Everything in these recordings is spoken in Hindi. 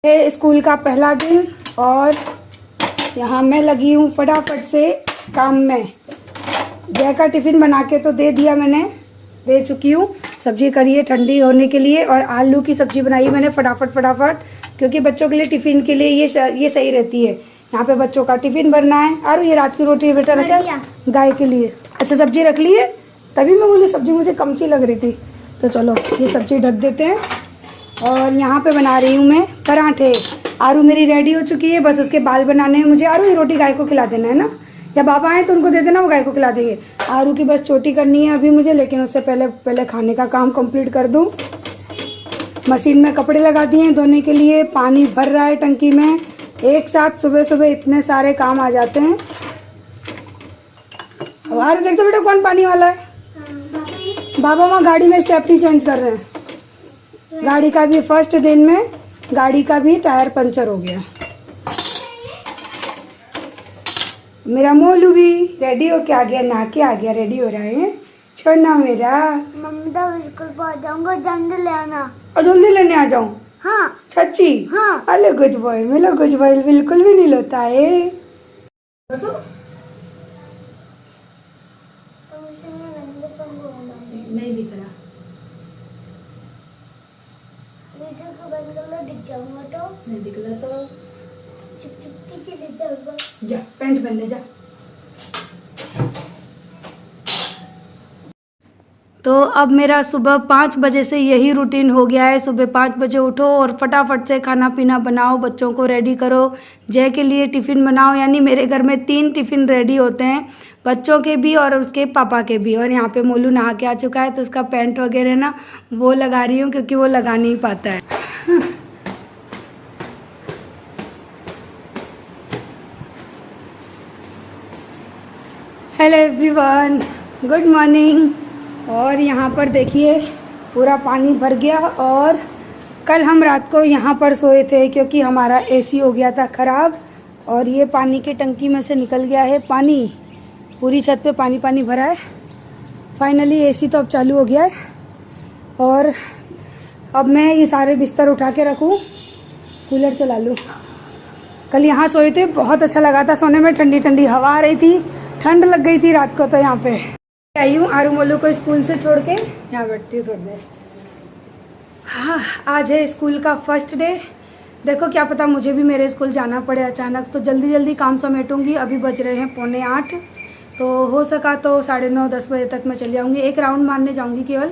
है स्कूल का पहला दिन और यहाँ मैं लगी हूँ फटाफट से काम में। जय का टिफ़िन बना के तो दे दिया मैंने, दे चुकी हूँ। सब्जी करी है ठंडी होने के लिए और आलू की सब्जी बनाई है मैंने फटाफट क्योंकि बच्चों के लिए टिफ़िन के लिए ये सही रहती है। यहाँ पे बच्चों का टिफ़िन भरना है। और ये रात की रोटी बेटा रखा गाय के लिए। अच्छा सब्जी रख ली है, तभी मैं बोली सब्जी मुझे कम सी लग रही थी। तो चलो ये सब्जी ढक देते हैं। और यहाँ पे बना रही हूँ मैं पराठे। आरू मेरी रेडी हो चुकी है, बस उसके बाल बनाने हैं मुझे। आरू ये रोटी गाय को खिला देना है ना, या बाबा आए तो उनको दे देना, वो गाय को खिला देंगे। आरू की बस चोटी करनी है अभी मुझे, लेकिन उससे पहले खाने का काम कंप्लीट कर दूँ। मशीन में कपड़े लगा दिए हैं धोने के लिए, पानी भर रहा है टंकी में। एक साथ सुबह इतने सारे काम आ जाते हैं। आरू देखते बेटा कौन पानी वाला है। बाबा वहाँ गाड़ी में स्टेपनी चेंज कर रहे हैं। गाड़ी का भी फर्स्ट दिन में गाड़ी का भी टायर पंचर हो गया। मेरा मोलू भी रेडी होके आ गया, नहा के आ गया, रेडी हो रहा है। छोड़ना मेरा मम्मी तो स्कूल पहुंच जाऊंगा, जल्दी ले आना। और जल्दी लेने आ जाऊं? हाँ सच्ची? हाँ। हेलो गुड बॉय, मेरा गुड बॉय बिल्कुल भी नहीं होता है। तो नहीं दिख रहा, वीडियो को बंद कर लो, दिख जाऊंगा तो नहीं दिख रहा तो चुप चुप के चले जाऊंगा। जा पैंट पहन ले जा। तो अब मेरा सुबह 5 बजे से यही रूटीन हो गया है। सुबह 5 बजे उठो और फटाफट से खाना पीना बनाओ, बच्चों को रेडी करो, जय के लिए टिफ़िन बनाओ। यानी मेरे घर में 3 टिफ़िन रेडी होते हैं, बच्चों के भी और उसके पापा के भी। और यहाँ पे मोलू नहा के आ चुका है, तो उसका पैंट वगैरह ना वो लगा रही हूँ क्योंकि वो लगा नहीं पाता है। Hello everyone, good morning. और यहाँ पर देखिए पूरा पानी भर गया। और कल हम रात को यहाँ पर सोए थे क्योंकि हमारा एसी हो गया था ख़राब, और ये पानी की टंकी में से निकल गया है पानी। पूरी छत पे पानी भरा है। फाइनली एसी तो अब चालू हो गया है। और अब मैं ये सारे बिस्तर उठा के रखूँ, कूलर चला लूँ। कल यहाँ सोए थे, बहुत अच्छा लगा था सोने में, ठंडी ठंडी हवा आ रही थी, ठंड लग गई थी रात को। तो यहाँ पे आई हूँ आरू मोलू को स्कूल से छोड़ के यहाँ बैठती हूँ थोड़ी देर। हाँ, आज है स्कूल का फर्स्ट डे। देखो क्या पता मुझे भी मेरे स्कूल जाना पड़े अचानक, तो जल्दी काम समेटूंगी। अभी बज रहे हैं 7:45, तो हो सका तो 9:30-10 बजे तक मैं चली जाऊँगी। एक राउंड मारने जाऊँगी केवल,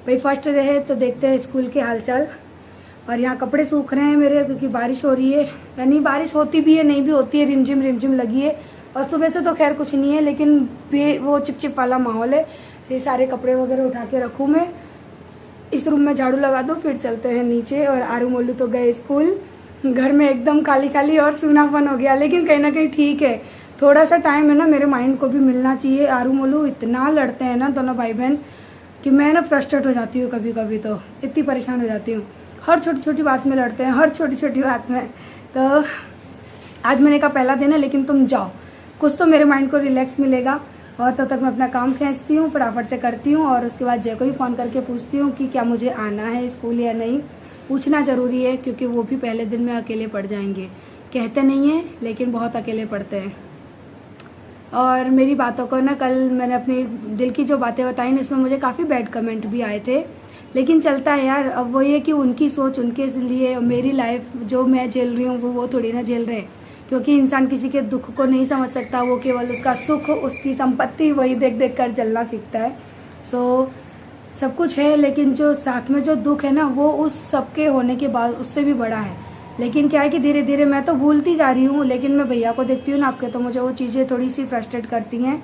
भाई फर्स्ट डे है तो देखते हैं स्कूल के हालचाल। और यहाँ कपड़े सूख रहे हैं मेरे क्योंकि बारिश हो रही है। यानी बारिश होती भी है, नहीं भी होती है, रिमझिम लगी है। और सुबह से तो खैर कुछ नहीं है, लेकिन वो चिपचिप वाला माहौल है। ये सारे कपड़े वगैरह उठा के रखूँ मैं, इस रूम में झाड़ू लगा दूँ, फिर चलते हैं नीचे। और आरू मोलू तो गए स्कूल। घर में एकदम खाली और सूनापन हो गया, लेकिन कहीं ना कहीं ठीक है। थोड़ा सा टाइम है ना, मेरे माइंड को भी मिलना चाहिए। आरू मोलू इतना लड़ते हैं ना दोनों भाई बहन कि मैं ना फ्रस्ट्रेट हो जाती हूँ कभी तो, इतनी परेशान हो जाती हूँ। हर छोटी बात में लड़ते हैं, हर छोटी बात में। तो आज मैंने कहा पहला दिन है, लेकिन तुम जाओ, कुछ तो मेरे माइंड को रिलैक्स मिलेगा। और तब तक मैं अपना काम खींचती हूँ, फटाफट से करती हूँ। और उसके बाद जय को ही फ़ोन करके पूछती हूँ कि क्या मुझे आना है स्कूल या नहीं। पूछना ज़रूरी है क्योंकि वो भी पहले दिन में अकेले पड़ जाएंगे। कहते नहीं हैं लेकिन बहुत अकेले पड़ते हैं। और मेरी बातों को ना, कल मैंने अपनी दिल की जो बातें बताई ना, इसमें मुझे काफ़ी बैड कमेंट भी आए थे, लेकिन चलता है यार। अब वो ये कि उनकी सोच उनके लिए, मेरी लाइफ जो मैं झेल रही हूँ वो थोड़ी ना झेल रहे हैं। क्योंकि इंसान किसी के दुख को नहीं समझ सकता, वो केवल उसका सुख, उसकी संपत्ति, वही देख कर चलना सीखता है। सो सब कुछ है, लेकिन जो साथ में जो दुख है ना, वो उस सबके होने के बाद उससे भी बड़ा है। लेकिन क्या है कि धीरे धीरे मैं तो भूलती जा रही हूँ, लेकिन मैं भैया को देखती हूँ ना आपके, तो मुझे वो चीज़ें थोड़ी सी फ्रस्ट्रेट करती हैं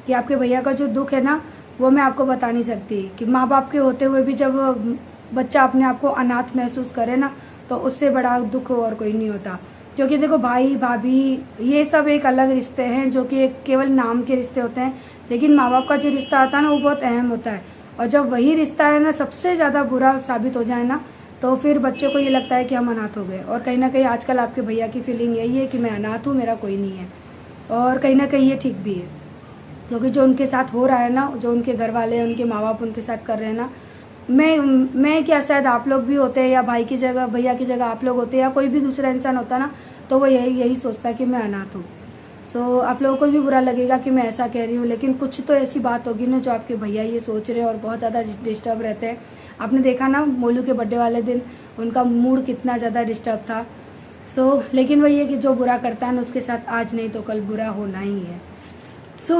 कि आपके भैया का जो दुख है ना, वो मैं आपको बता नहीं सकती। कि माँ बाप के होते हुए भी जब बच्चा अपने आप को अनाथ महसूस करे ना, तो उससे बड़ा दुख और कोई नहीं होता। क्योंकि देखो भाई भाभी ये सब एक अलग रिश्ते हैं, जो कि एक केवल नाम के रिश्ते होते हैं, लेकिन माँ बाप का जो रिश्ता होता है ना, वो बहुत अहम होता है। और जब वही रिश्ता है ना सबसे ज़्यादा बुरा साबित हो जाए ना, तो फिर बच्चे को ये लगता है कि हम अनाथ हो गए। और कहीं ना कहीं आजकल आपके भैया की फीलिंग यही है कि मैं अनाथ हूँ, मेरा कोई नहीं है। और कहीं ना कहीं ये ठीक भी है, क्योंकि जो उनके साथ हो रहा है ना, जो उनके घर वाले, उनके माँ बाप उनके साथ कर रहे हैं ना, मैं क्या, शायद आप लोग भी होते हैं या भाई की जगह, भैया की जगह आप लोग होते हैं या कोई भी दूसरा इंसान होता ना, तो वो यही सोचता है कि मैं अनाथ हूँ। सो आप लोगों को भी बुरा लगेगा कि मैं ऐसा कह रही हूँ, लेकिन कुछ तो ऐसी बात होगी ना जो आपके भैया ये सोच रहे हैं और बहुत ज़्यादा डिस्टर्ब रहते हैं। आपने देखा ना मोलू के बर्थडे वाले दिन उनका मूड कितना ज़्यादा डिस्टर्ब था। लेकिन वही है कि जो बुरा करता है ना उसके साथ आज नहीं तो कल बुरा होना ही है।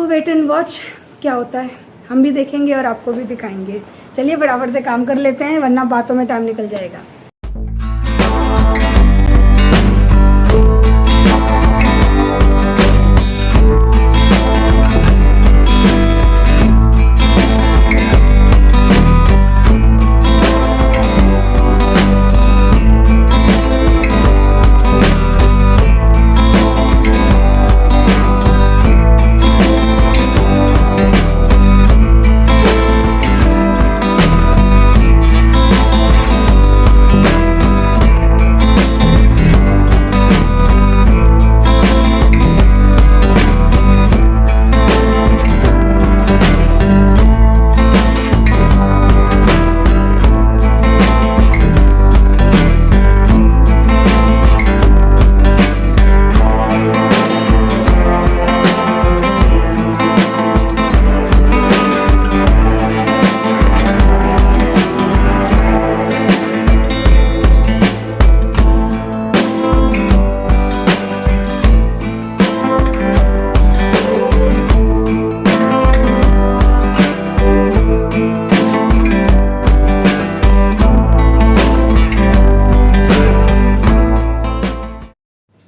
वेट एंड वॉच क्या होता है, हम भी देखेंगे और आपको भी दिखाएंगे। चलिए फटाफट से काम कर लेते हैं वरना बातों में टाइम निकल जाएगा।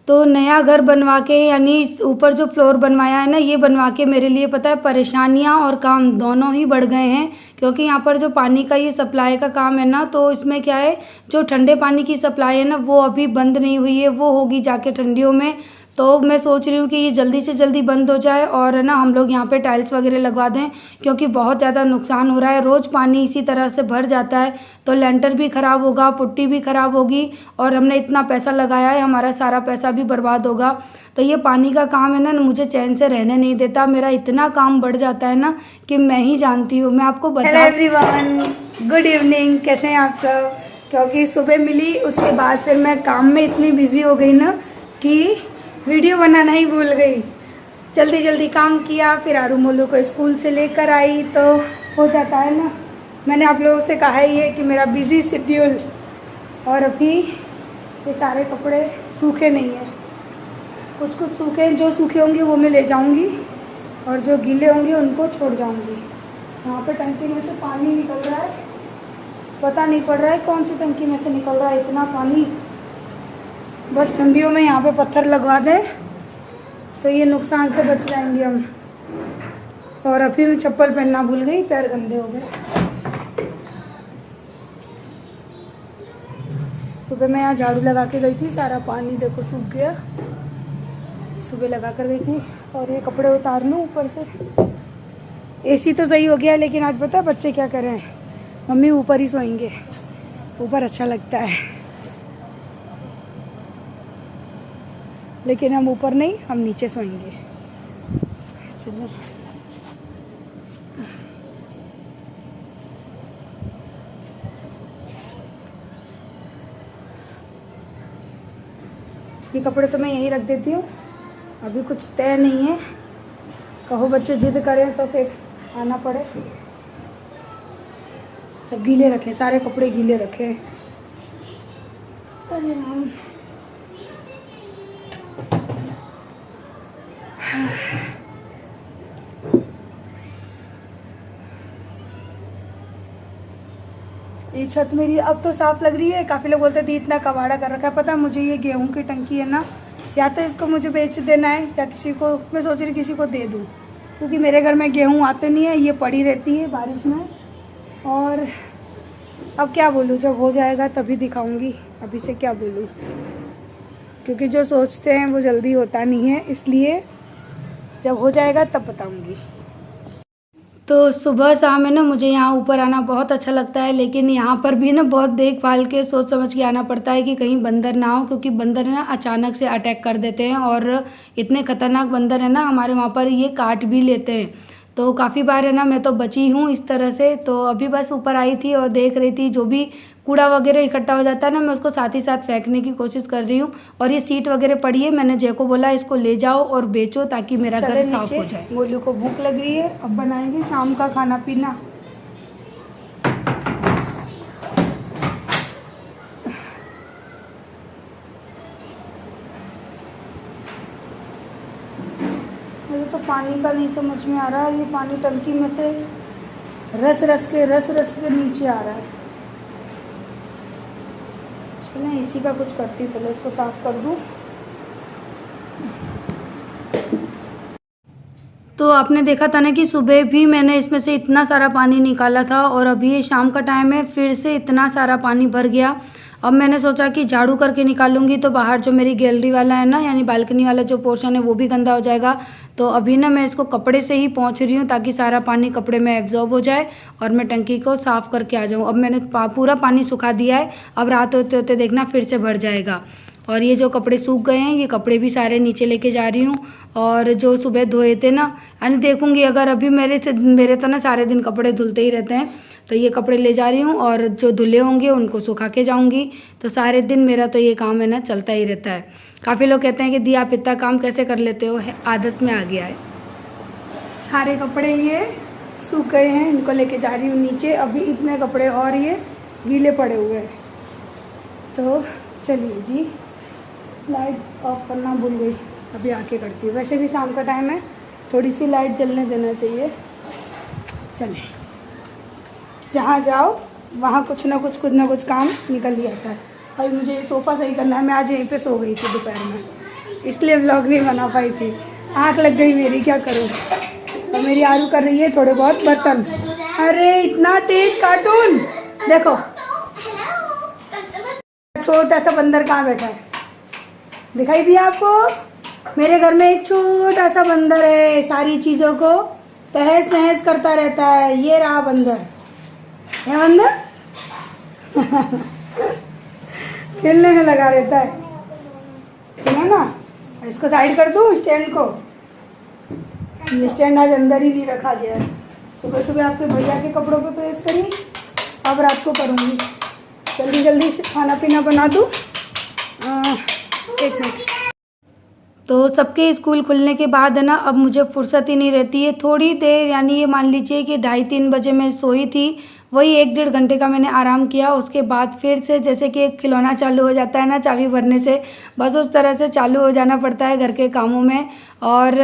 तो नया घर बनवा के, यानी ऊपर जो फ्लोर बनवाया है ना, ये बनवा के मेरे लिए पता है परेशानियां और काम दोनों ही बढ़ गए हैं। क्योंकि यहाँ पर जो पानी का ये सप्लाई का काम है ना, तो इसमें क्या है, जो ठंडे पानी की सप्लाई है ना वो अभी बंद नहीं हुई है, वो होगी जाके ठंडियों में। तो मैं सोच रही हूँ कि ये जल्दी से जल्दी बंद हो जाए और है ना हम लोग यहाँ पे टाइल्स वगैरह लगवा दें, क्योंकि बहुत ज़्यादा नुकसान हो रहा है। रोज़ पानी इसी तरह से भर जाता है तो लेंटर भी ख़राब होगा, पुट्टी भी ख़राब होगी और हमने इतना पैसा लगाया है, हमारा सारा पैसा भी बर्बाद होगा। तो ये पानी का काम है ना मुझे चैन से रहने नहीं देता, मेरा इतना काम बढ़ जाता है ना कि मैं ही जानती हूँ। मैं आपको बता। हेलो एवरीवन, गुड इवनिंग, कैसे हैं आप सब। क्योंकि सुबह मिली उसके बाद फिर मैं काम में इतनी बिजी हो गई ना कि वीडियो बनाना ही भूल गई। जल्दी जल्दी काम किया, फिर आरू मोलू को स्कूल से लेकर आई, तो हो जाता है ना। मैंने आप लोगों से कहा ही है कि मेरा बिजी शेड्यूल, और अभी ये सारे कपड़े सूखे नहीं हैं, कुछ सूखे, जो सूखे होंगे वो मैं ले जाऊंगी और जो गीले होंगे उनको छोड़ जाऊंगी। यहाँ पे टंकी में से पानी निकल रहा है, पता नहीं पड़ रहा है कौन सी टंकी में से निकल रहा है इतना पानी। बस ठंडियों में यहाँ पे पत्थर लगवा दें तो ये नुकसान से बच जाएंगे हम। और अभी मैं चप्पल पहनना भूल गई, पैर गंदे हो गए। सुबह मैं यहाँ झाड़ू लगा के गई थी, सारा पानी देखो सूख गया, सुबह लगा कर गई थी। और ये कपड़े उतार लूँ ऊपर से। एसी तो सही हो गया, लेकिन आज पता है बच्चे क्या कर रहे हैं, मम्मी ऊपर ही सोएंगे, ऊपर अच्छा लगता है। लेकिन हम ऊपर नहीं, हम नीचे सोएंगे। चलो ये कपड़े तो मैं यहीं रख देती हूँ, अभी कुछ तय नहीं है। कहो बच्चे जिद करें तो फिर आना पड़े। सब गीले रखे, सारे कपड़े गीले रखे। अरे राम, ये छत मेरी अब तो साफ लग रही है। काफ़ी लोग बोलते थे इतना कबाड़ा कर रखा है। पता है मुझे, ये गेहूं की टंकी है ना, या तो इसको मुझे बेच देना है या किसी को, मैं सोच रही किसी को दे दूं, क्योंकि मेरे घर में गेहूं आते नहीं है, ये पड़ी रहती है बारिश में। और अब क्या बोलूँ, जब हो जाएगा तभी दिखाऊंगी, अभी से क्या बोलूँ, क्योंकि जो सोचते हैं वो जल्दी होता नहीं है, इसलिए जब हो जाएगा तब बताऊंगी। तो सुबह शाम है ना मुझे यहाँ ऊपर आना बहुत अच्छा लगता है, लेकिन यहाँ पर भी ना बहुत देखभाल के सोच समझ के आना पड़ता है कि कहीं बंदर ना हो, क्योंकि बंदर ना अचानक से अटैक कर देते हैं और इतने खतरनाक बंदर है ना हमारे वहाँ पर, ये काट भी लेते हैं। तो काफ़ी बार है ना मैं तो बची हूँ इस तरह से। तो अभी बस ऊपर आई थी और देख रही थी जो भी कूड़ा वगैरह इकट्ठा हो जाता है ना, मैं उसको साथ ही साथ फेंकने की कोशिश कर रही हूँ। और ये सीट वगैरह पड़ी है, मैंने जय को बोला इसको ले जाओ और बेचो ताकि मेरा घर साफ हो जाए। गोलू को भूख लग रही है, अब बनाएंगे शाम का खाना पीना। मुझे तो पानी का नहीं समझ में आ रहा है, ये पानी टंकी में से रस रस के नीचे आ रहा है। चलें इसी का कुछ करती हूँ, पहले इसको साफ कर दूँ। तो आपने देखा था ना कि सुबह भी मैंने इसमें से इतना सारा पानी निकाला था और अभी ये शाम का टाइम है, फिर से इतना सारा पानी भर गया। अब मैंने सोचा कि झाड़ू करके निकालूंगी तो बाहर जो मेरी गैलरी वाला है ना, यानी बालकनी वाला जो पोर्शन है वो भी गंदा हो जाएगा। तो अभी ना मैं इसको कपड़े से ही पोंछ रही हूँ ताकि सारा पानी कपड़े में एब्जॉर्ब हो जाए और मैं टंकी को साफ़ करके आ जाऊँ। अब मैंने पूरा पानी सुखा दिया है, अब रात होते होते देखना फिर से भर जाएगा। और ये जो कपड़े सूख गए हैं ये कपड़े भी सारे नीचे लेके जा रही हूँ। और जो सुबह धोए थे ना, यानी देखूँगी अगर अभी मेरे तो ना सारे दिन कपड़े धुलते ही रहते हैं, तो ये कपड़े ले जा रही हूँ और जो धुले होंगे उनको सुखा के जाऊँगी। तो सारे दिन मेरा तो ये काम है ना चलता ही रहता है। काफ़ी लोग कहते हैं कि दी आप इतना काम कैसे कर लेते हो, आदत में आ गया है। सारे कपड़े ये सूख गए हैं, इनको लेके जा रही हूँ नीचे। अभी इतने कपड़े और ये गीले पड़े हुए हैं। तो चलिए जी, लाइट ऑफ करना भूल गई, अभी आके करती हूँ। वैसे भी शाम का टाइम है, थोड़ी सी लाइट जलने देना चाहिए। चलें, जहाँ जाओ वहाँ कुछ ना कुछ काम निकल ही आता है। और मुझे ये सोफ़ा सही करना है, मैं आज यहीं पे सो गई थी दोपहर में, इसलिए व्लॉग नहीं बना पाई थी। आँख लग गई मेरी, क्या करूँ। और मेरी आरू कर रही है थोड़े बहुत बर्तन। अरे इतना तेज कार्टून देखो, छोटा सा बंदर कहाँ बैठा है, दिखाई दिया आपको। मेरे घर में एक छोटा सा बंदर है, सारी चीजों को तहस नहस करता रहता है। ये रहा बंदर, ये बंदर खेलने में लगा रहता है ना। इसको साइड कर दूं स्टैंड को, ये स्टैंड आज अंदर ही नहीं रखा गया है। सुबह सुबह आपके भैया के कपड़ों पे प्रेस करी, अब रात को करूँगी। जल्दी जल्दी खाना पीना बना दूँ। एक मिनट। तो सबके स्कूल खुलने के बाद है ना, अब मुझे फुर्सत ही नहीं रहती है। थोड़ी देर, यानी ये मान लीजिए कि 2:30-3 बजे मैं सोई थी, वही 1-1.5 घंटे का मैंने आराम किया। उसके बाद फिर से जैसे कि एक खिलौना चालू हो जाता है ना चाबी भरने से, बस उस तरह से चालू हो जाना पड़ता है घर के कामों में। और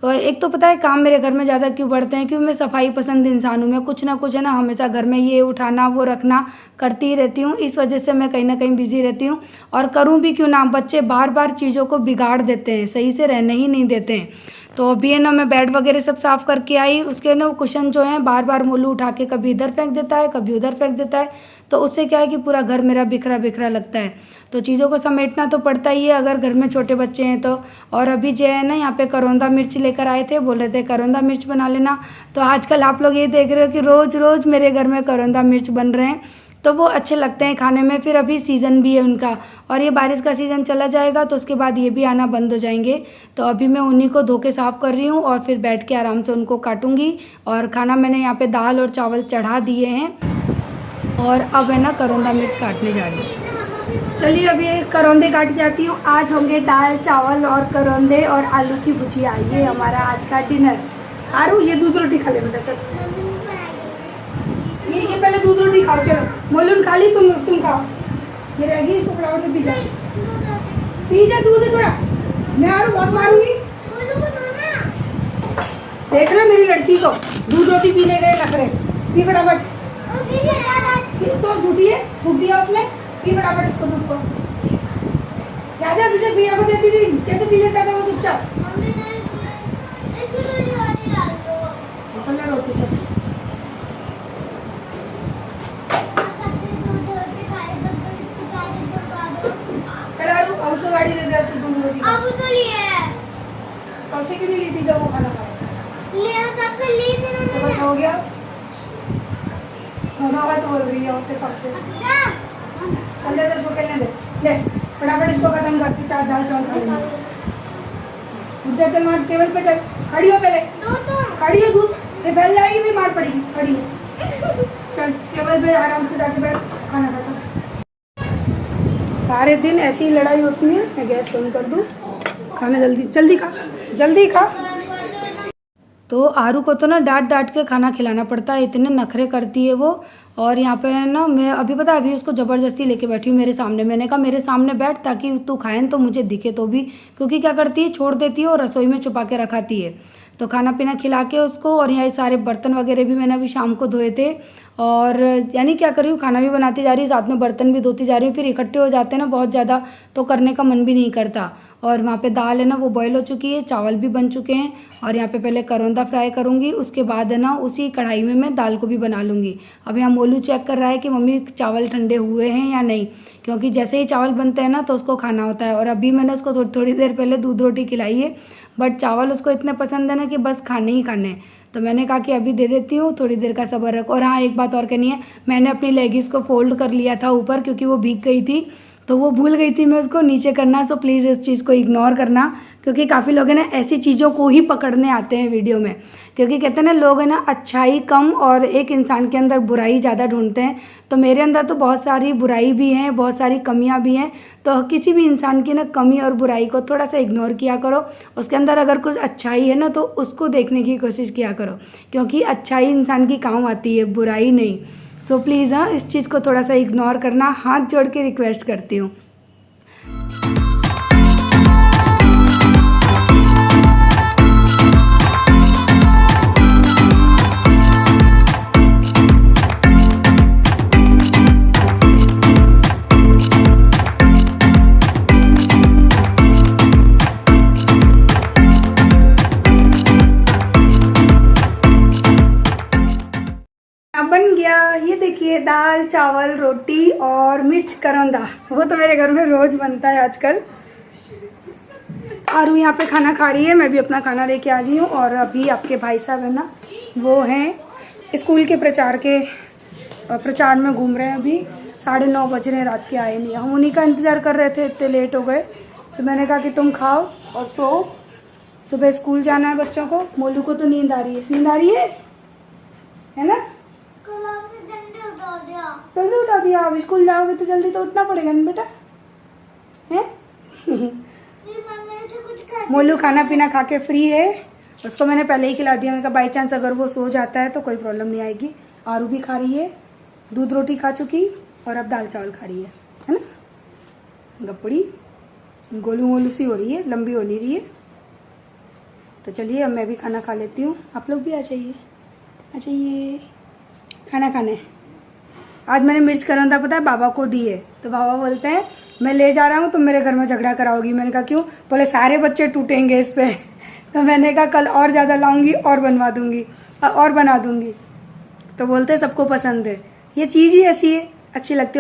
एक तो पता है काम मेरे घर में ज़्यादा क्यों बढ़ते हैं, क्योंकि मैं सफाई पसंद इंसान हूँ। मैं कुछ ना कुछ है ना हमेशा घर में ये उठाना वो रखना करती ही रहती हूँ। इस वजह से मैं कहीं ना कहीं बिजी रहती हूँ। और करूँ भी क्यों ना, बच्चे बार बार चीज़ों को बिगाड़ देते हैं, सही से रहने ही नहीं देते हैं। तो अभी है ना मैं बेड वगैरह सब साफ़ करके आई। उसके ना कुशन जो हैं बार बार मोलू उठा के कभी इधर फेंक देता है कभी उधर फेंक देता है। तो उससे क्या है कि पूरा घर मेरा बिखरा बिखरा लगता है। तो चीज़ों को समेटना तो पड़ता ही है अगर घर में छोटे बच्चे हैं तो। और अभी जो है ना यहाँ पे करौंदा मिर्च लेकर आए थे, बोल रहे थे करौंदा मिर्च बना लेना। तो आजकल आप लोग ये देख रहे हो कि रोज़ रोज़ मेरे घर में करौंदा मिर्च बन रहे हैं, तो वो अच्छे लगते हैं खाने में। फिर अभी सीज़न भी है उनका, और ये बारिश का सीज़न चला जाएगा तो उसके बाद ये भी आना बंद हो जाएंगे। तो अभी मैं उन्हीं को धो के साफ़ कर रही हूँ और फिर बैठ के आराम से उनको काटूंगी। और खाना मैंने यहाँ पे दाल और चावल चढ़ा दिए हैं और अब है ना करौंदा मिर्च काटने जा रही हूँ। चलिए अभी करौंदे काट के आती हूँ। आज होंगे दाल चावल और करौंदे और आलू की भुजिया, ये हमारा आज का डिनर। आरू ये दूध रोटी खा ले बेटा, चल ये पहले दूध रोटी खाओ। चलो मोलून खा ली, तुम खाओ, ये रहेगी, इसको फटाफट से पी जा दूध है थोड़ा। मैं आरू बहुत मारूंगी, देख रहे मेरी लड़की को दूध रोटी पीने गए नखरे। पी फटाफट, तो झूठी है, फूक दिया उसमें। पी फटाफट इसको दूध को। याद है अभिषेक भैया को देती थी, कैसे पी लेता था वो चुपचाप। चल गाड़ी दे दे तू दूध रोटी। अब तो लिए कब से क्यों नहीं ली थी जब वो खाना खाया? ले तब से ली थी ना। तो बस हो गया, होना होगा तो बोल रही है उससे कब से। चल दे इसको खेलने दे, ले फटाफट इसको खत्म कर, फिर दाल चावल खा लेंगे। उधर चल, वहाँ टेबल पे चल, खड़ी हो पहले, खड़ी हो, दूध ये बेल जाएगी, बीमार पड़ेगी, खड़ी हो। चल टेबल पे आराम से जाके बैठ, खाना खा। सारे दिन ऐसी ही लड़ाई होती है। मैं गैस बंद कर दूँ, खाना जल्दी जल्दी खा, जल्दी खा। तो आरू को तो ना डांट डांट के खाना खिलाना पड़ता है, इतने नखरे करती है वो। और यहाँ पे ना मैं अभी पता अभी उसको ज़बरदस्ती लेके बैठी हूँ मेरे सामने। मैंने कहा मेरे सामने बैठ ताकि तू खाए तो मुझे दिखे तो भी, क्योंकि क्या करती है छोड़ देती है और रसोई में छुपा के रखाती है। तो खाना पीना खिला के उसको, और यहाँ सारे बर्तन वगैरह भी मैंने अभी शाम को धोए थे। और यानी क्या कर रही हूँ, खाना भी बनाती जा रही है, साथ में बर्तन भी धोती जा रही हूँ। फिर इकट्ठे हो जाते हैं ना बहुत ज़्यादा, तो करने का मन भी नहीं करता। और वहाँ पे दाल है ना वो बॉयल हो चुकी है, चावल भी बन चुके हैं। और यहाँ पे पहले करौंदा फ्राई करूँगी, उसके बाद है ना उसी कढ़ाई में मैं दाल को भी बना लूँगी। अब यहाँ मोलू चेक कर रहा है कि मम्मी चावल ठंडे हुए हैं या नहीं, क्योंकि जैसे ही चावल बनते हैं ना तो उसको खाना होता है। और अभी मैंने उसको थोड़ी देर पहले दूध रोटी खिलाई है, बट चावल उसको इतने पसंद है ना कि बस खाने ही खाने। तो मैंने कहा कि अभी दे देती हूँ, थोड़ी देर का सब्र रख। और हाँ एक बात और कहनी है, मैंने अपनी लेगिस को फोल्ड कर लिया था ऊपर, क्योंकि वो भीग गई थी, तो वो भूल गई थी मैं उसको नीचे करना। सो प्लीज़ इस चीज़ को इग्नोर करना, क्योंकि काफ़ी लोग हैं ना ऐसी चीज़ों को ही पकड़ने आते हैं वीडियो में, क्योंकि कहते हैं ना लोग है ना अच्छाई कम और एक इंसान के अंदर बुराई ज़्यादा ढूंढते हैं। तो मेरे अंदर तो बहुत सारी बुराई भी हैं, बहुत सारी कमियां भी हैं। तो किसी भी इंसान की ना कमी और बुराई को थोड़ा सा इग्नोर किया करो। उसके अंदर अगर कुछ अच्छाई है ना तो उसको देखने की कोशिश किया करो, क्योंकि अच्छाई इंसान की काम आती है, बुराई नहीं। सो प्लीज़ हाँ इस चीज़ को थोड़ा सा इग्नोर करना, हाथ जोड़ के रिक्वेस्ट करती हूँ। बन गया, ये देखिए दाल चावल रोटी और मिर्च करौंदा। वो तो मेरे घर में रोज बनता है आजकल। आरू यहाँ पे खाना खा रही है, मैं भी अपना खाना लेके आ गई हूँ। और अभी आपके भाई साहब है ना वो हैं स्कूल के प्रचार में घूम रहे हैं। अभी 9:30 बज रहे हैं, रात के आए नहीं। हम उन्हीं का इंतज़ार कर रहे थे, इतने लेट हो गए। तो मैंने कहा कि तुम खाओ और सो, सुबह स्कूल जाना है बच्चों को। मोलू को तो नींद आ रही है, नींद आ रही है ना? जल्दी उठा दिया। अब स्कूल जाओगे तो जल्दी तो उठना पड़ेगा ना बेटा, हैं? मोलू खाना पीना खा के फ्री है, उसको मैंने पहले ही खिला दिया। मैंने कहा बाई चांस अगर वो सो जाता है तो कोई प्रॉब्लम नहीं आएगी। आरू भी खा रही है, दूध रोटी खा चुकी, और अब दाल चावल खा रही है ना? गप्पड़ी गोलू मोलू सी हो रही है, लंबी हो नहीं रही है। तो चलिए अब मैं भी खाना खा लेती हूँ, आप लोग भी आ जाइए खाना खाने। आज मैंने मिर्च करौंदा पता है बाबा को दी है, तो बाबा बोलते हैं मैं ले जा रहा हूँ तुम मेरे घर में झगड़ा कराओगी। मैंने कहा क्यों? बोले सारे बच्चे टूटेंगे इस पे। तो मैंने कहा कल और ज़्यादा लाऊंगी और बनवा दूंगी और बना दूंगी। तो बोलते सबको पसंद है, ये चीज़ ही ऐसी है, अच्छी लगती है।